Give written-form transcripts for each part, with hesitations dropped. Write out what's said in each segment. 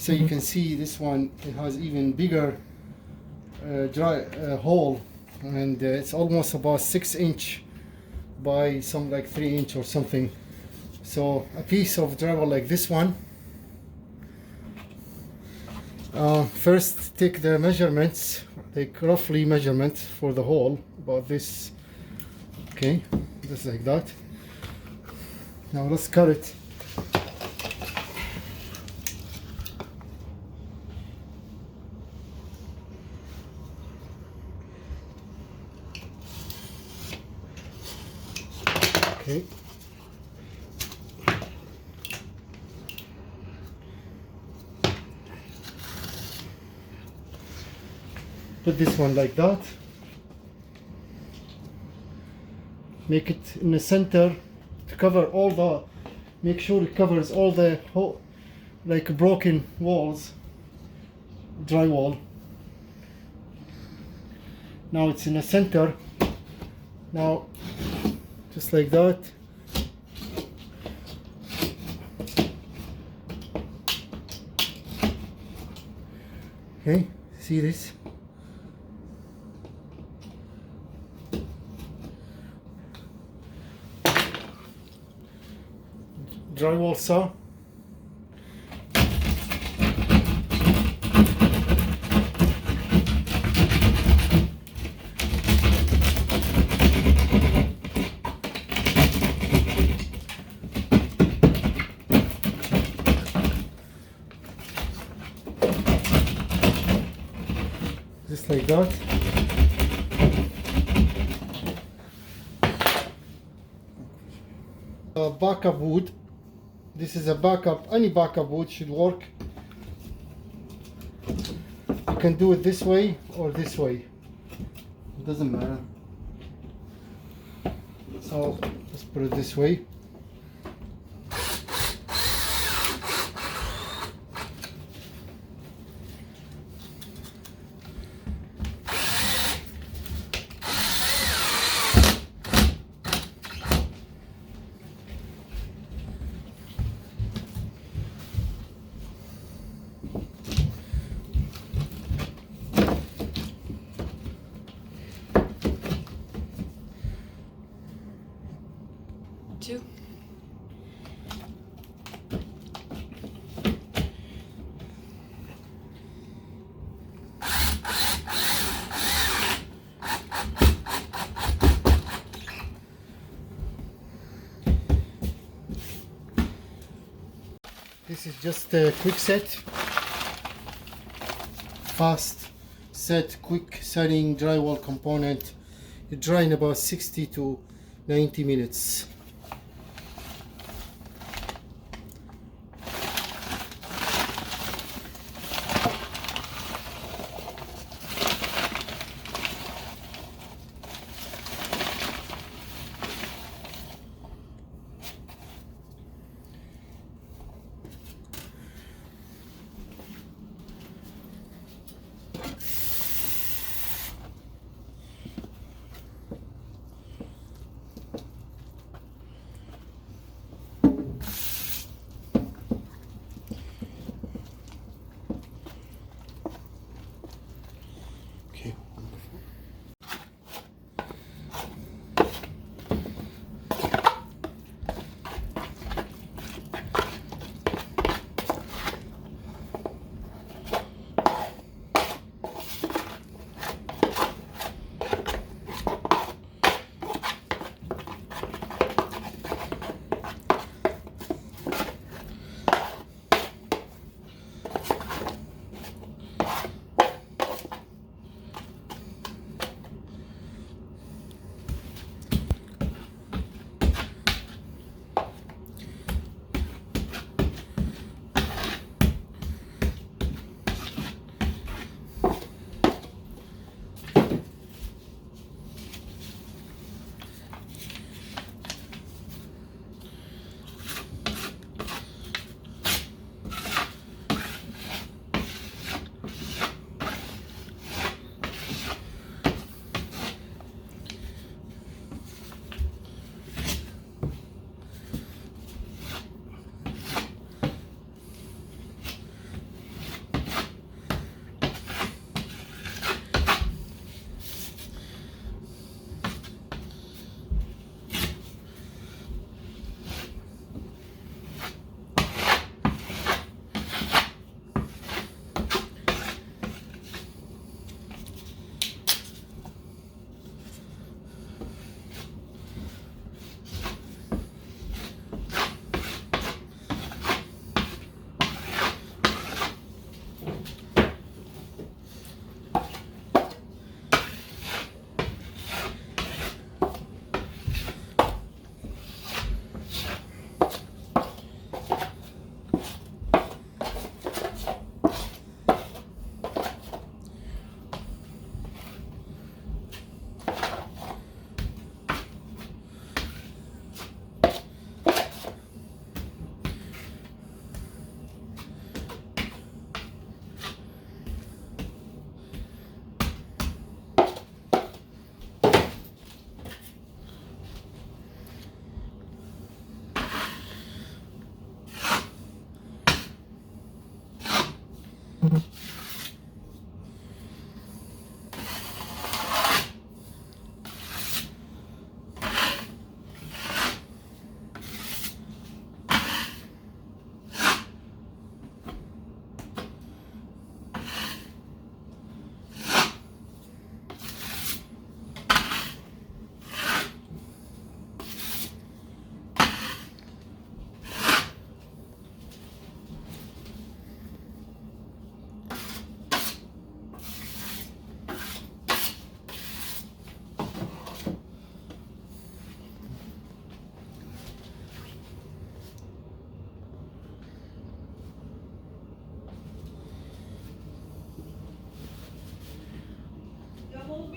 So you can see this one, it has even bigger hole, and it's almost about 6" by some like 3" or something. So a piece of drywall like this one, first take the measurements, like roughly measurement for the hole, about this. Okay, just like that. Now let's cut it. Okay. Put this one like that. Make it in the center to cover all the, make sure it covers all the like broken walls, drywall. Now it's in the center. Now just like that. Okay, see this? Drywall saw. Just like that. Backup wood. This is a backup, any backup wood should work. You can do it this way or this way. It doesn't matter. So let's put it this way. Two. This is just a quick set, fast set, quick setting drywall component. You dry in about 60 to 90 minutes.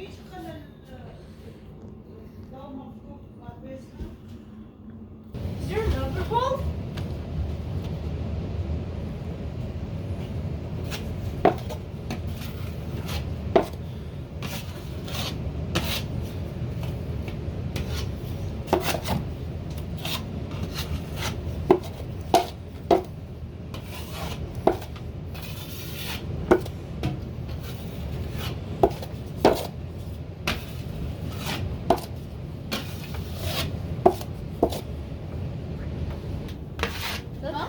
Is there another hole? Huh?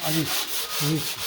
Ali, Ali.